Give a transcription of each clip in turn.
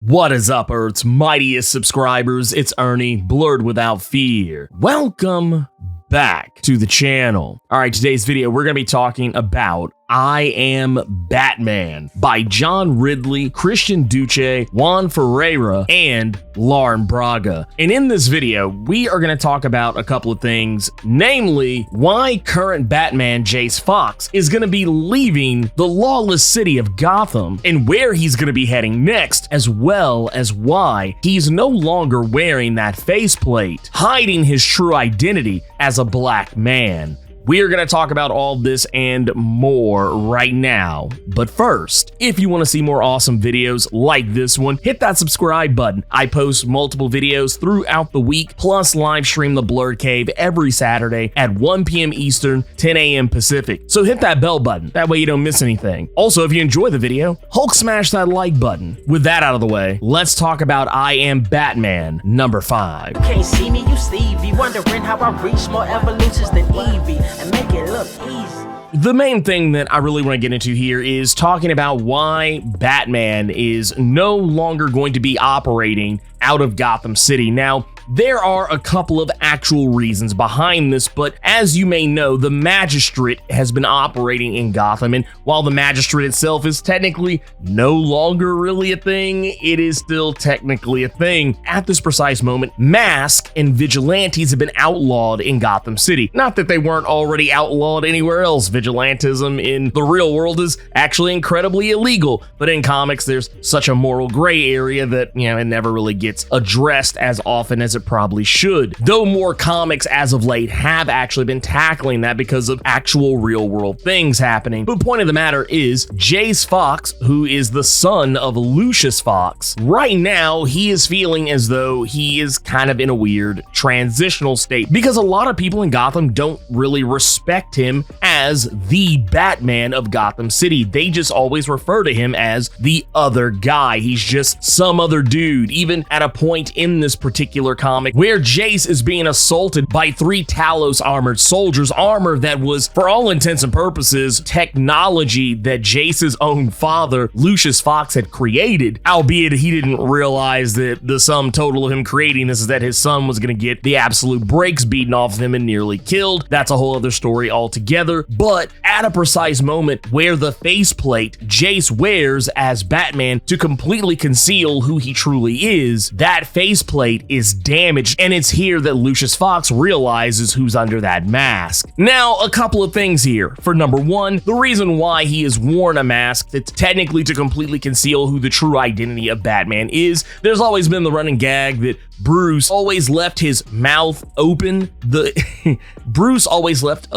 What is up, Earth's mightiest subscribers? It's Ernie, Blerd without fear. Welcome back to the channel. All right, today's video, we're going to be talking about I Am Batman by John Ridley, Christian Duce, Juan Ferreira, and Lauren Braga. And in this video, we are going to talk about a couple of things, namely why current Batman Jace Fox is going to be leaving the lawless city of Gotham and where he's going to be heading next, as well as why he's no longer wearing that faceplate, hiding his true identity as a black man. We are going to talk about all this and more right now. But first, if you want to see more awesome videos like this one, hit that subscribe button. I post multiple videos throughout the week, plus live stream the Blerd Cave every Saturday at 1 p.m. Eastern, 10 a.m. Pacific. So hit that bell button. That way you don't miss anything. Also, if you enjoy the video, Hulk smash that like button. With that out of the way, let's talk about I Am Batman number 5. You can't see me, you Stevie, wondering how I reach more evolutions than Evie. And make it look easy. The main thing that I really want to get into here is talking about why Batman is no longer going to be operating out of Gotham City. Now, there are a couple of actual reasons behind this, but as you may know, the Magistrate has been operating in Gotham, and while the Magistrate itself is technically no longer really a thing, it is still technically a thing. At this precise moment, masks and vigilantes have been outlawed in Gotham City. Not that they weren't already outlawed anywhere else. Vigilantism in the real world is actually incredibly illegal, but in comics, there's such a moral gray area that, it never really gets addressed as often as it probably should. Though more comics as of late have actually been tackling that because of actual real world things happening. But point of the matter is, Jace Fox, who is the son of Lucius Fox, right now he is feeling as though he is kind of in a weird transitional state because a lot of people in Gotham don't really respect him as the Batman of Gotham City. They just always refer to him as the other guy. He's just some other dude, even at a point in this particular comic where Jace is being assaulted by 3 Talos armored soldiers, armor that was, for all intents and purposes, technology that Jace's own father, Lucius Fox, had created, albeit he didn't realize that the sum total of him creating this is that his son was going to get the absolute brakes beaten off of him and nearly killed. That's a whole other story altogether. But at a precise moment where the faceplate Jace wears as Batman to completely conceal who he truly is, that faceplate is damaged, and it's here that Lucius Fox realizes who's under that mask. Now, a couple of things here. For number one, the reason why he has worn a mask that's technically to completely conceal who the true identity of Batman is, there's always been the running gag that Bruce always left his mouth open. Bruce always left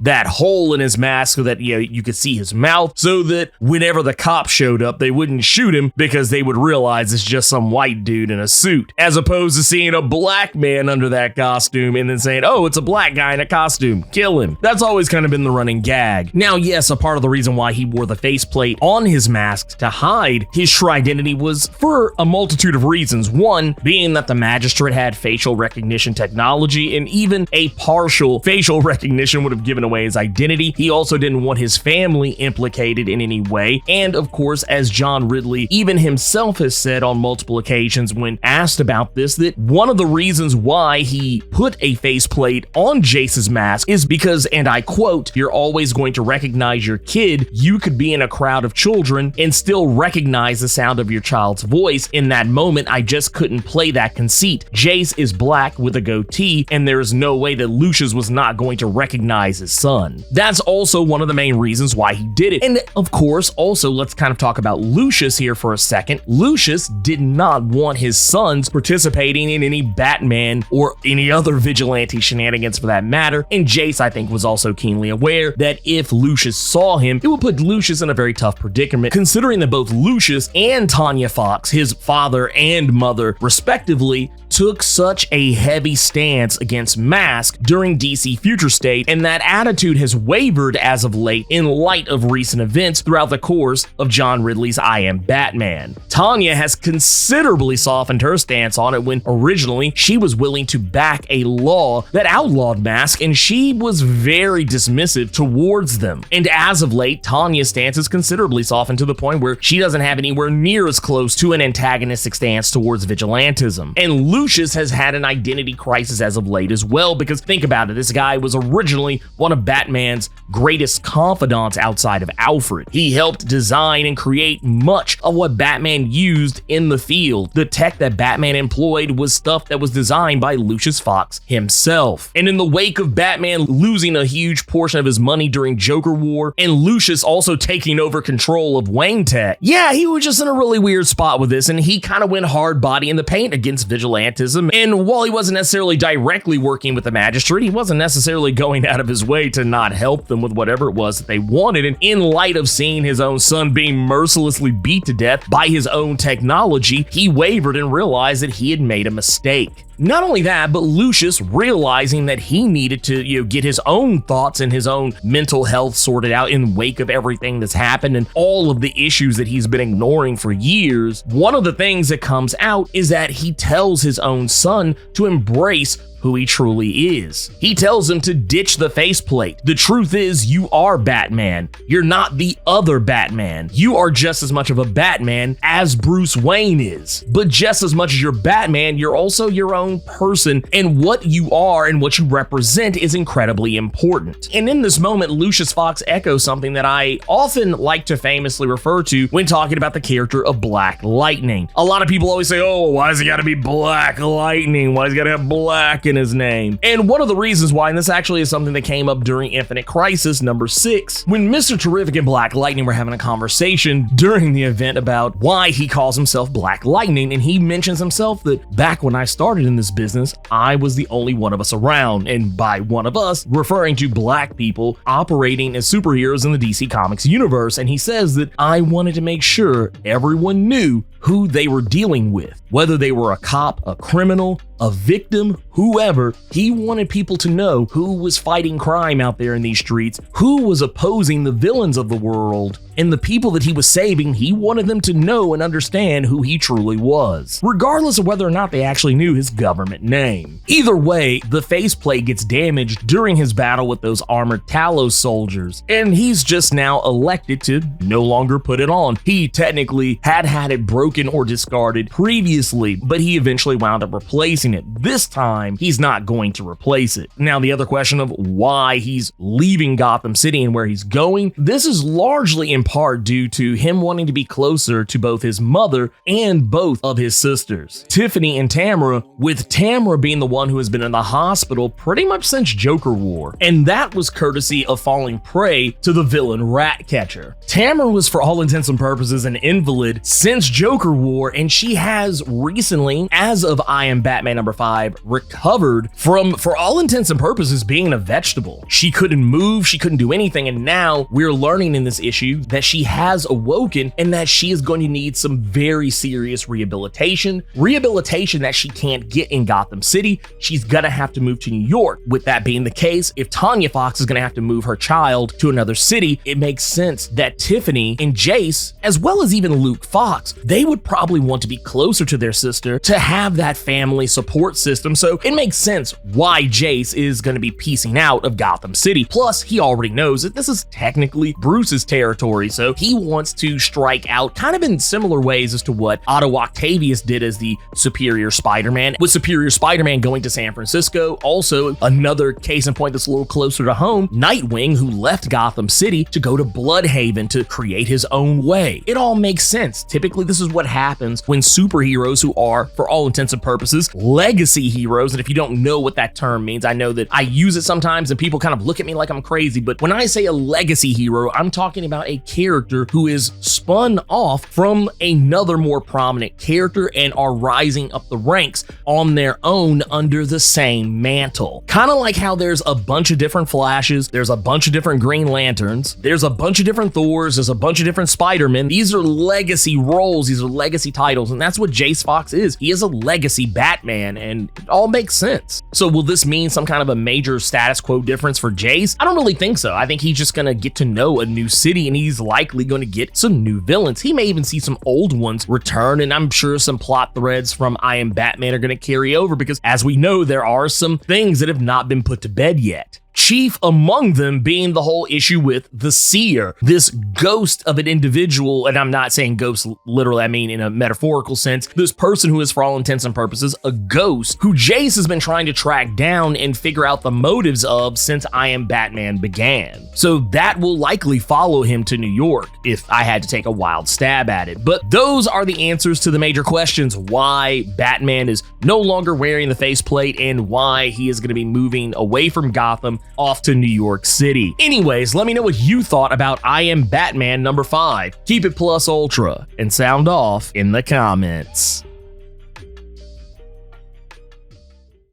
that hole in his mask so that you could see his mouth, so that whenever the cops showed up, they wouldn't shoot him because they would realize it's just some white dude in a suit, as opposed to seeing a black man under that costume and then saying, oh, it's a black guy in a costume, kill him. That's always kind of been the running gag. Now, yes, a part of the reason why he wore the faceplate on his mask to hide his true identity was for a multitude of reasons. One being that the Magistrate had facial recognition technology, and even a partial facial recognition would have given away his identity. He also didn't want his family implicated in any way. And of course, as John Ridley even himself has said on multiple occasions when asked about this, that one of the reasons why he put a faceplate on Jace's mask is because, and I quote, "You're always going to recognize your kid. You could be in a crowd of children and still recognize the sound of your child's voice. In that moment, I just couldn't play that conceit. Jace is black with a goatee, and there is no way that Lucius was not going to recognize his son." That's also one of the main reasons why he did it. And of course, also, let's kind of talk about Lucius here for a second. Lucius did not want his sons participating in any Batman or any other vigilante shenanigans for that matter, and Jace, I think, was also keenly aware that if Lucius saw him, it would put Lucius in a very tough predicament, considering that both Lucius and Tanya Fox, his father and mother respectively, took such a heavy stance against masks during DC Future State, and that attitude has wavered as of late in light of recent events throughout the course of John Ridley's I Am Batman. Tanya has considerably softened her stance on it when originally she was willing to back a law that outlawed masks, and she was very dismissive towards them. And as of late, Tanya's stance has considerably softened to the point where she doesn't have anywhere near as close to an antagonistic stance towards vigilantism. And Lucius has had an identity crisis as of late as well, because think about it, this guy was originally one of Batman's greatest confidants outside of Alfred. He helped design and create much of what Batman used in the field. The tech that Batman employed was stuff that was designed by Lucius Fox himself. And in the wake of Batman losing a huge portion of his money during Joker War, and Lucius also taking over control of Wayne Tech, yeah, he was just in a really weird spot with this, and he kind of went hard body in the paint against vigilantism. And while he wasn't necessarily directly working with the magistrate, he wasn't necessarily going out of his way to not help them with whatever it was that they wanted. And in light of seeing his own son being mercilessly beat to death by his own technology, he wavered and realized that he had made a mistake. Not only that, but Lucius, realizing that he needed to, get his own thoughts and his own mental health sorted out in wake of everything that's happened and all of the issues that he's been ignoring for years, one of the things that comes out is that he tells his own son to embrace who he truly is. He tells him to ditch the faceplate. The truth is, you are Batman. You're not the other Batman. You are just as much of a Batman as Bruce Wayne is. But just as much as you're Batman, you're also your own person, and what you are and what you represent is incredibly important. And in this moment, Lucius Fox echoes something that I often like to famously refer to when talking about the character of Black Lightning. A lot of people always say, oh, why does he gotta be Black Lightning? Why does he gotta have black in his name? And one of the reasons why, and this actually is something that came up during Infinite Crisis number 6, when Mr. Terrific and Black Lightning were having a conversation during the event about why he calls himself Black Lightning, and he mentions himself that back when I started in this business, I was the only one of us around, and by one of us, referring to black people operating as superheroes in the DC Comics universe, and he says that I wanted to make sure everyone knew who they were dealing with, whether they were a cop, a criminal, a victim, whoever. He wanted people to know who was fighting crime out there in these streets, who was opposing the villains of the world, and the people that he was saving. He wanted them to know and understand who he truly was, regardless of whether or not they actually knew his government name. Either way, the faceplate gets damaged during his battle with those armored Talos soldiers, and he's just now elected to no longer put it on. He technically had it broken or discarded previously, but he eventually wound up replacing it. This time, he's not going to replace it. Now, the other question of why he's leaving Gotham City and where he's going, this is largely in part due to him wanting to be closer to both his mother and both of his sisters, Tiffany and Tamara, with Tamara being the one who has been in the hospital pretty much since Joker War, and that was courtesy of falling prey to the villain Ratcatcher. Tamara was, for all intents and purposes, an invalid since Joker War, and she has recently, as of I Am Batman number 5, recovered from, for all intents and purposes, being a vegetable. She couldn't move, she couldn't do anything, and now we're learning in this issue that she has awoken and that she is going to need some very serious rehabilitation that she can't get in Gotham City. She's gonna have to move to New York. With that being the case, if Tanya Fox is gonna have to move her child to another city, it makes sense that Tiffany and Jace, as well as even Luke Fox, they would probably want to be closer to their sister to have that family support system. So it makes sense why Jace is going to be piecing out of Gotham City. Plus, he already knows that this is technically Bruce's territory, so he wants to strike out kind of in similar ways as to what Otto Octavius did as the Superior Spider-Man, with Superior Spider-Man going to San Francisco. Also, another case in point that's a little closer to home, Nightwing, who left Gotham City to go to Bloodhaven to create his own way. It all makes sense. Typically, this is what happens when superheroes who are, for all intents and purposes, legacy heroes, and if you don't know what that term means, I know that I use it sometimes and people kind of look at me like I'm crazy, but when I say a legacy hero, I'm talking about a character who is spun off from another more prominent character and are rising up the ranks on their own under the same mantle. Kind of like how there's a bunch of different Flashes, there's a bunch of different Green Lanterns, there's a bunch of different Thors, there's a bunch of different Spider-Men. These are legacy roles, these are legacy titles, and that's what Jace Fox is. He is a legacy Batman, and it all makes sense. So will this mean some kind of a major status quo difference for Jace? I don't really think so. I think he's just gonna get to know a new city, and he's likely gonna get some new villains. He may even see some old ones return, and I'm sure some plot threads from I Am Batman are gonna carry over, because as we know, there are some things that have not been put to bed yet. Chief among them being the whole issue with the Seer, this ghost of an individual, and I'm not saying ghost literally, I mean in a metaphorical sense, this person who is for all intents and purposes a ghost who Jace has been trying to track down and figure out the motives of since I Am Batman began. So that will likely follow him to New York if I had to take a wild stab at it. But those are the answers to the major questions: why Batman is no longer wearing the faceplate and why he is going to be moving away from Gotham off to New York City. Anyways, let me know what you thought about I Am Batman number 5. Keep it plus ultra and sound off in the comments.